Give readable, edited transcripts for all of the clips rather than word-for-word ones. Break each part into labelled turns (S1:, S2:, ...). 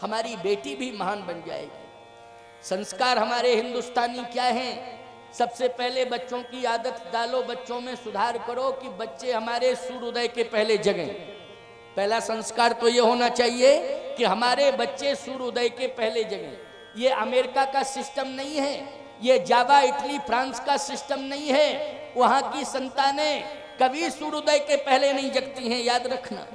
S1: हमारी बेटी भी महान बन जाएगी। संस्कार हमारे हिंदुस्तानी क्या हैं? सबसे पहले बच्चों की आदत डालो, बच्चों में सुधार करो कि बच्चे हमारे सूर्योदय के पहले जगें। पहला संस्कार तो ये होना चाहिए कि हमारे बच्चे सूर्योदय के पहले जगें। ये अमेरिका का सिस्टम नहीं है, ये जावा इटली फ्रांस का सिस्टम नहीं है। वहां की संतानें कभी सूर्योदय के पहले नहीं जगती हैं, याद रखना।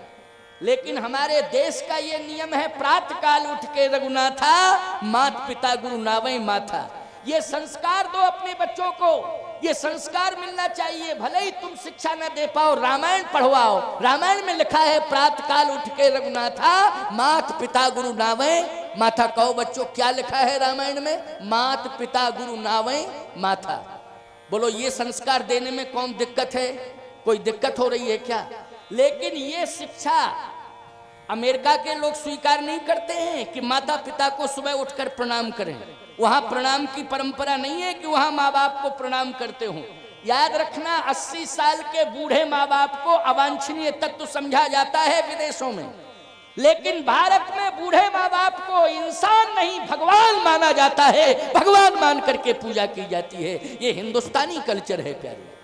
S1: लेकिन हमारे देश का ये नियम है, प्रातः काल उठ के रघुनाथा, मात पिता गुरु नावै माथा। ये संस्कार दो अपने बच्चों को, ये संस्कार मिलना चाहिए। भले ही तुम शिक्षा न दे पाओ, रामायण पढ़वाओ। रामायण में लिखा है प्रातः काल उठ के रघुनाथा, मात पिता गुरु नावै माथा। कहो बच्चों क्या लिखा है रामायण में? मात पिता गुरु नावै माथा। बोलो ये संस्कार देने में कौन दिक्कत है? कोई दिक्कत हो रही है क्या? लेकिन ये शिक्षा अमेरिका के लोग स्वीकार नहीं करते हैं कि माता पिता को सुबह उठकर प्रणाम करें। वहां प्रणाम की परंपरा नहीं है कि वहां माँ बाप को प्रणाम करते हो। याद रखना, 80 साल के बूढ़े माँ बाप को अवांछनीय तत्व समझा जाता है विदेशों में, लेकिन भारत में बूढ़े माँ बाप को इंसान नहीं भगवान माना जाता है। भगवान मान करके पूजा की जाती है। ये हिंदुस्तानी कल्चर है प्यारे,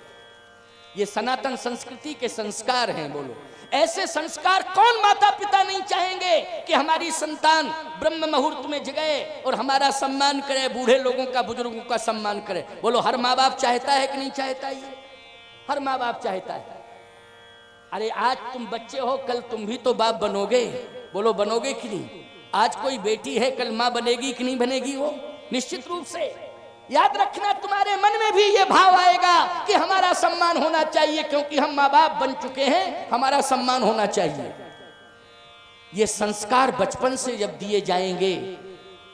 S1: ये सनातन संस्कृति के संस्कार हैं। बोलो ऐसे संस्कार कौन माता पिता नहीं चाहेंगे कि हमारी संतान ब्रह्म मुहूर्त में जगे और हमारा सम्मान करे, बूढ़े लोगों का, बुजुर्गों का सम्मान करे। बोलो हर माँ बाप चाहता है कि नहीं चाहता? ये हर माँ बाप चाहता है। अरे आज तुम बच्चे हो, कल तुम भी तो बाप बनोगे। बोलो बनोगे कि नहीं? आज कोई बेटी है, कल माँ बनेगी कि नहीं बनेगी? वो निश्चित रूप से। याद रखना, तुम्हारे मन में भी ये भाव आएगा कि हमारा सम्मान होना चाहिए, क्योंकि हम माँ बाप बन चुके हैं, हमारा सम्मान होना चाहिए। ये संस्कार बचपन से जब दिए जाएंगे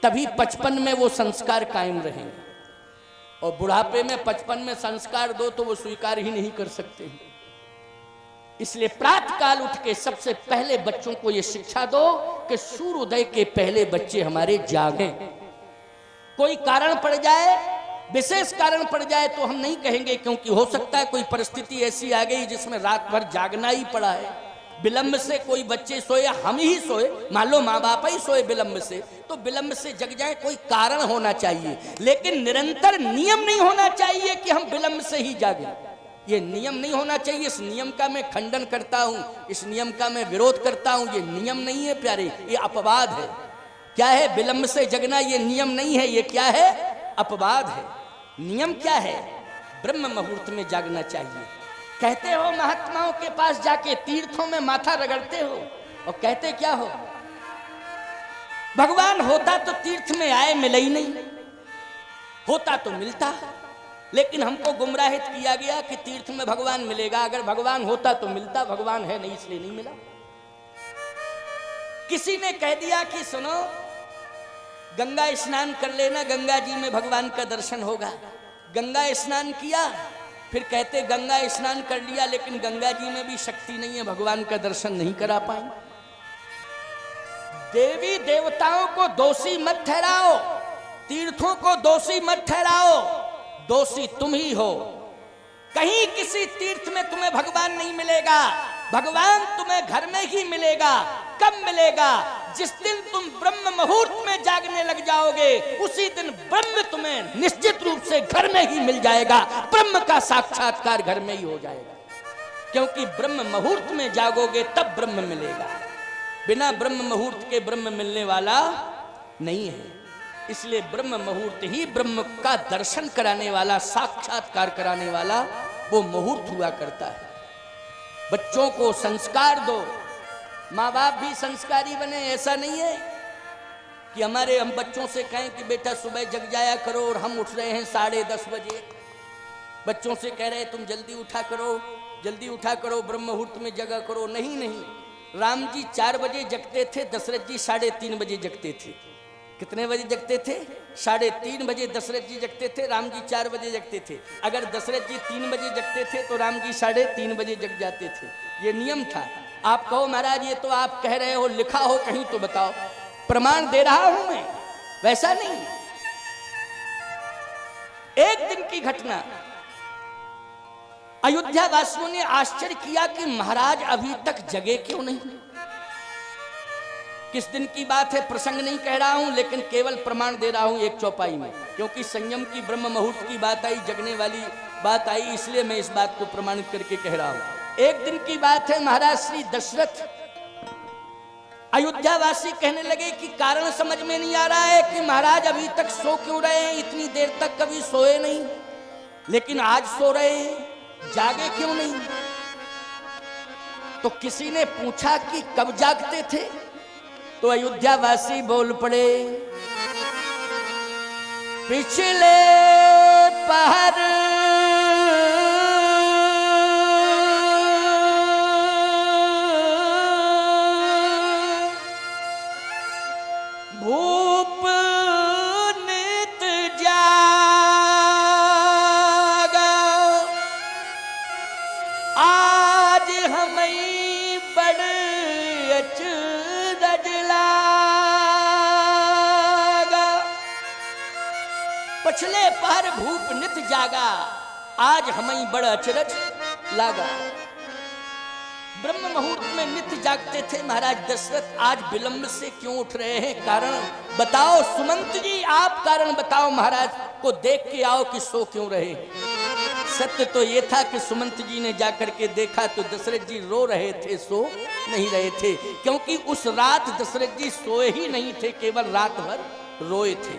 S1: तभी 55 में वो संस्कार कायम रहेंगे। और बुढ़ापे में 55 में संस्कार दो तो वो स्वीकार ही नहीं कर सकते। इसलिए प्रातः काल उठ के सबसे पहले बच्चों को ये शिक्षा दो कि सूर्योदय के पहले बच्चे हमारे जागें। कोई कारण पड़ जाए, विशेष कारण पड़ जाए तो हम नहीं कहेंगे, क्योंकि हो सकता है कोई परिस्थिति ऐसी आ गई जिसमें रात भर जागना ही पड़ा है। विलंब से कोई बच्चे सोए, हम ही सोए, मान लो माँ बाप ही सोए विलंब से, तो विलंब से जग जाए, कोई कारण होना चाहिए। लेकिन निरंतर नियम नहीं होना चाहिए कि हम विलंब से ही जागें। ये नियम नहीं होना चाहिए। इस नियम का मैं खंडन करता हूं, इस नियम का मैं विरोध करता हूं। ये नियम नहीं है प्यारे, ये अपवाद है। क्या है? विलंब से जगना ये नियम नहीं है, ये क्या है? अपवाद है। नियम क्या है? ब्रह्म मुहूर्त में जागना चाहिए। कहते हो महात्माओं के पास जाके तीर्थों में माथा रगड़ते हो और कहते क्या हो? भगवान होता तो तीर्थ में आए, मिले ही नहीं। होता तो मिलता, लेकिन हमको गुमराहित किया गया कि तीर्थ में भगवान मिलेगा। अगर भगवान होता तो मिलता, भगवान है नहीं इसलिए नहीं मिला। किसी ने कह दिया कि सुनो गंगा स्नान कर लेना, गंगा जी में भगवान का दर्शन होगा। गंगा स्नान किया, फिर कहते गंगा स्नान कर लिया लेकिन गंगा जी में भी शक्ति नहीं है, भगवान का दर्शन नहीं करा पाए। देवी देवताओं को दोषी मत ठहराओ, तीर्थों को दोषी मत ठहराओ। दोषी तुम ही हो। कहीं किसी तीर्थ में तुम्हें भगवान नहीं मिलेगा, भगवान तुम्हें घर में ही मिलेगा। कब मिलेगा? जिस दिन तुम ब्रह्म मुहूर्त में जागने लग जाओगे, उसी दिन ब्रह्म तुम्हें निश्चित रूप से घर में ही मिल जाएगा। ब्रह्म का साक्षात्कार घर में ही हो जाएगा, क्योंकि ब्रह्म मुहूर्त में जागोगे तब ब्रह्म मिलेगा। बिना ब्रह्म मुहूर्त के ब्रह्म मिलने वाला नहीं है। इसलिए ब्रह्म मुहूर्त ही ब्रह्म का दर्शन कराने वाला, साक्षात्कार कराने वाला वो मुहूर्त हुआ करता है। बच्चों को संस्कार दो, माँ बाप भी संस्कारी बने। ऐसा नहीं है कि हम बच्चों से कहें कि बेटा सुबह जग जाया करो और हम उठ रहे हैं 10:30 बजे। बच्चों से कह रहे तुम जल्दी उठा करो, जल्दी उठा करो, ब्रह्म मुहूर्त में जगा करो। नहीं नहीं, राम जी 4 बजे जगते थे, दशरथ जी 3:30 बजे जगते थे। कितने बजे जगते थे? 3:30 बजे दशरथ जी जगते थे, राम जी 4 बजे जगते थे। अगर दशरथ जी 3 बजे जगते थे तो राम जी 3:30 बजे जग जाते थे। ये नियम था। आप कहो महाराज ये तो आप कह रहे हो, लिखा हो कहीं तो बताओ, प्रमाण दे रहा हूं मैं। वैसा नहीं। एक दिन की घटना, अयोध्या वासियों ने आश्चर्य किया कि महाराज अभी तक जगे क्यों नहीं। किस दिन की बात है, प्रसंग नहीं कह रहा हूं, लेकिन केवल प्रमाण दे रहा हूं एक चौपाई में, क्योंकि संयम की ब्रह्म मुहूर्त की बात आई, जगने वाली बात आई, इसलिए मैं इस बात को प्रमाणित करके कह रहा हूं। एक दिन की बात है, महाराज श्री दशरथ अयोध्यावासी कहने लगे कि कारण समझ में नहीं आ रहा है कि महाराज अभी तक सो क्यों रहे हैं, इतनी देर तक कभी सोए नहीं, लेकिन आज सो रहे हैं, जागे क्यों नहीं। तो किसी ने पूछा कि कब जागते थे, तो अयोध्यावासी बोल पड़े, पिछले पहर भूप नित जागा, आज हमें बड़ अचरज लागा। पिछले पहर भूप नित जागा, आज हमें बड़ अचरज लागा। ब्रह्म मुहूर्त में नित्य जागते थे महाराज दशरथ, आज विलंब से क्यों उठ रहे हैं, कारण बताओ सुमंत जी, आप कारण बताओ, महाराज को देख के आओ कि सो क्यों रहे। सत्य तो ये था कि सुमंत जी ने जाकर के देखा तो दशरथ जी रो रहे थे, सो नहीं रहे थे, क्योंकि उस रात दशरथ जी सोए ही नहीं थे, केवल रात भर रोए थे।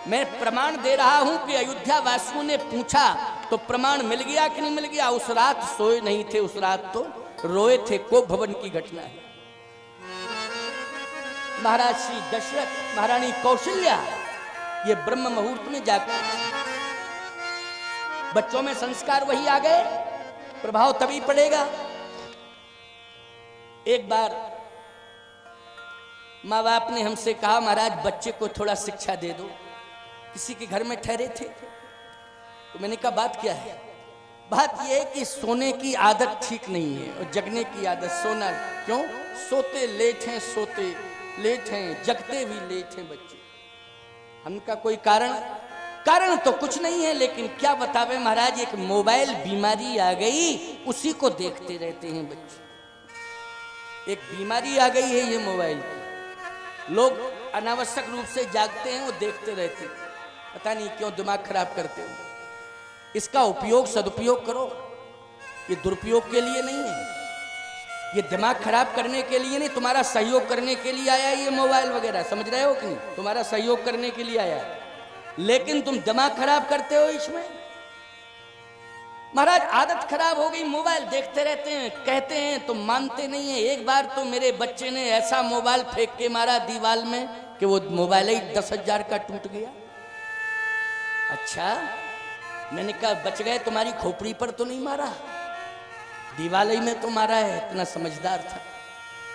S1: मैं प्रमाण दे रहा हूं कि अयोध्या वासियों ने पूछा तो प्रमाण मिल गया कि नहीं मिल गया, उस रात सोए नहीं थे, उस रात तो रोए थे। कोप भवन की घटना है। महाराज श्री दशरथ, महारानी कौशल्या, ये ब्रह्म मुहूर्त में जागते थे। बच्चों में संस्कार वही आ गए, प्रभाव तभी पड़ेगा। एक बार माँ बाप ने हमसे कहा, महाराज बच्चे को थोड़ा शिक्षा दे दो। किसी के घर में ठहरे थे, तो मैंने कहा बात क्या है। बात यह है कि सोने की आदत ठीक नहीं है और जगने की आदत, सोना क्यों, सोते लेट हैं, सोते लेट हैं, जगते भी लेट हैं बच्चे। हमका कोई कारण तो कुछ नहीं है, लेकिन क्या बतावे महाराज, एक मोबाइल बीमारी आ गई, उसी को देखते रहते हैं बच्चे। एक बीमारी आ गई है ये मोबाइल की, लोग अनावश्यक रूप से जागते हैं और देखते रहते हैं, पता नहीं क्यों दिमाग खराब करते हो। इसका उपयोग सदुपयोग करो, ये दुरुपयोग के लिए नहीं है, ये दिमाग खराब करने के लिए नहीं, तुम्हारा सहयोग करने के लिए आया ये मोबाइल वगैरह, समझ रहे हो कि नहीं, तुम्हारा सहयोग करने के लिए आया, लेकिन तुम दिमाग खराब करते हो इसमें। महाराज आदत खराब हो गई, मोबाइल देखते रहते हैं, कहते हैं तो मानते नहीं है। एक बार तो मेरे बच्चे ने ऐसा मोबाइल फेंक के मारा दीवार में कि वो मोबाइल ही 10,000 का टूट गया। अच्छा, मैंने कहा बच गए, तुम्हारी खोपड़ी पर तो नहीं मारा, दीवाली में तो मारा है, इतना समझदार था।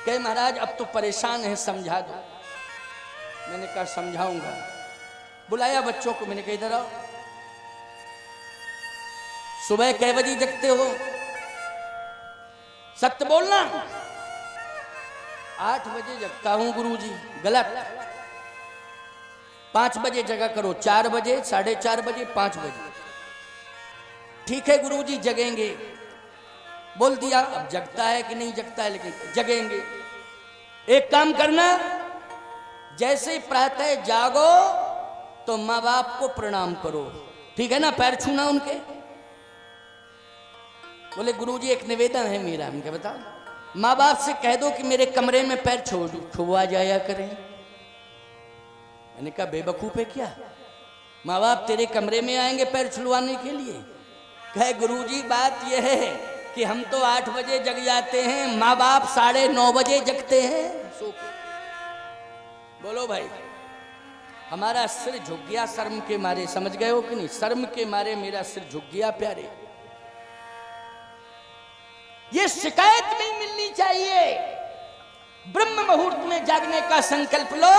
S1: कहे महाराज अब तो परेशान है, समझा दो। मैंने कहा समझाऊंगा। बुलाया बच्चों को, मैंने कहा इधर आओ, सुबह कै बजे जगते हो, सत्य बोलना। 8 बजे जगता हूं गुरुजी। गलत, 5 बजे जगा करो, 4 बजे, 4:30 बजे, 5 बजे। ठीक है गुरुजी जगेंगे, बोल दिया। अब जगता है कि नहीं जगता है, लेकिन जगेंगे। एक काम करना, जैसे प्रातः जागो तो माँ बाप को प्रणाम करो, ठीक है ना, पैर छूना उनके। बोले गुरुजी एक निवेदन है मेरा। हमके बताओ, माँ बाप से कह दो कि मेरे कमरे में पैर छुआ जाया करें। मैंने कहा बेवकूफ है क्या, माँ बाप तेरे कमरे में आएंगे पैर छुलवाने के लिए। कहे गुरुजी बात यह है कि हम तो 8 बजे जग जाते हैं, माँ बाप 9:30 बजे जगते हैं। बोलो भाई, हमारा सिर झुक गया शर्म के मारे, समझ गए हो कि नहीं, शर्म के मारे मेरा सिर झुक गया प्यारे। ये शिकायत नहीं मिलनी चाहिए। ब्रह्म मुहूर्त में जागने का संकल्प लो,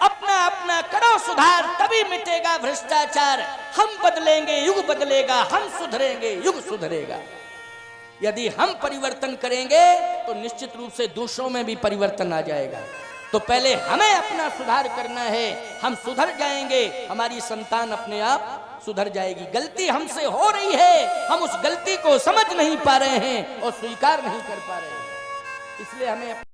S1: अपना अपना करो सुधार, तभी मिटेगा भ्रष्टाचार। हम बदलेंगे युग बदलेगा, हम सुधरेंगे युग सुधरेगा। यदि हम परिवर्तन करेंगे तो निश्चित रूप से दूसरों में भी परिवर्तन आ जाएगा। तो पहले हमें अपना सुधार करना है, हम सुधर जाएंगे, हमारी संतान अपने आप सुधर जाएगी। गलती हमसे हो रही है, हम उस गलती को समझ नहीं पा रहे हैं और स्वीकार नहीं कर पा रहे हैं, इसलिए हमें